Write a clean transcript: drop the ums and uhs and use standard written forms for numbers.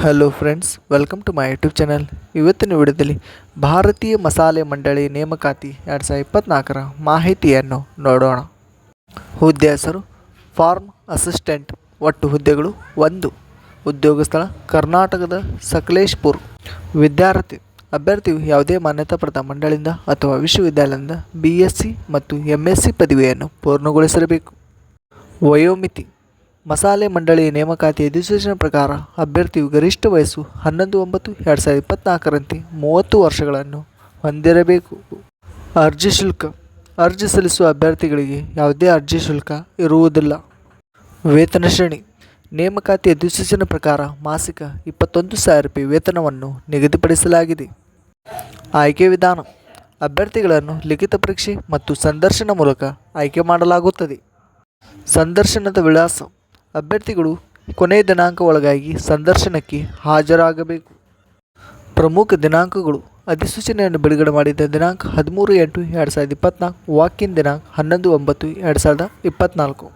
Hello friends, welcome to my YouTube channel. ಇವತ್ತಿನ ವಿಡಿಯೋದಲ್ಲಿ ಭಾರತೀಯ ಮಸಾಲೆ ಮಂಡಳಿ ನೇಮಕಾತಿ 2024ರ ಮಾಹಿತಿಯನ್ನು ನೋಡೋಣ. ಹುದ್ದೆ ಹೆಸರು ಫಾರ್ಮ್ ಅಸಿಸ್ಟೆಂಟ್. ಒಟ್ಟು ಹುದ್ದೆಗಳು 1. ಉದ್ಯೋಗ ಸ್ಥಳ ಕರ್ನಾಟಕದ ಸಕಲೇಶಪುರ. ವಿದ್ಯಾರ್ಥಿ ಅಭ್ಯರ್ಥಿಯು ಯಾವುದೇ ಮಾನ್ಯತಾಪ್ರಾಪ್ತ ಮಂಡಳಿಯಿಂದ ಅಥವಾ ವಿಶ್ವವಿದ್ಯಾಲಯದಿಂದ BSc ಮತ್ತು MSc ಪದವಿಯನ್ನು ಪೂರ್ಣಗೊಳಿಸಿರಬೇಕು. ವಯೋಮಿತಿ ಮಸಾಲೆ ಮಂಡಳಿ ನೇಮಕಾತಿ ಅಧಿಸೂಚನೆ ಪ್ರಕಾರ ಅಭ್ಯರ್ಥಿಯು ಗರಿಷ್ಠ ವಯಸ್ಸು 11/9/2024ರಂತೆ 30 ವರ್ಷಗಳನ್ನು ಹೊಂದಿರಬೇಕು. ಅರ್ಜಿ ಶುಲ್ಕ ಅರ್ಜಿ ಸಲ್ಲಿಸುವ ಅಭ್ಯರ್ಥಿಗಳಿಗೆ ಯಾವುದೇ ಅರ್ಜಿ ಶುಲ್ಕ ಇರುವುದಿಲ್ಲ. ವೇತನ ಶ್ರೇಣಿ ನೇಮಕಾತಿ ಅಧಿಸೂಚನೆ ಪ್ರಕಾರ ಮಾಸಿಕ 21,000 ರೂಪಾಯಿ ವೇತನವನ್ನು ನಿಗದಿಪಡಿಸಲಾಗಿದೆ. ಆಯ್ಕೆ ವಿಧಾನ ಅಭ್ಯರ್ಥಿಗಳನ್ನು ಲಿಖಿತ ಪರೀಕ್ಷೆ ಮತ್ತು ಸಂದರ್ಶನ ಮೂಲಕ ಆಯ್ಕೆ ಮಾಡಲಾಗುತ್ತದೆ. ಸಂದರ್ಶನದ ವಿಳಾಸ ಅಭ್ಯರ್ಥಿಗಳು ಕೊನೆಯ ದಿನಾಂಕ ಒಳಗಾಗಿ ಸಂದರ್ಶನಕ್ಕೆ ಹಾಜರಾಗಬೇಕು. ಪ್ರಮುಖ ದಿನಾಂಕಗಳು ಅಧಿಸೂಚನೆಯನ್ನು ಬಿಡುಗಡೆ ಮಾಡಿದ ದಿನಾಂಕ 13/8/2024, ವಾಕಿನ್ ದಿನಾಂಕ 11/9/2024.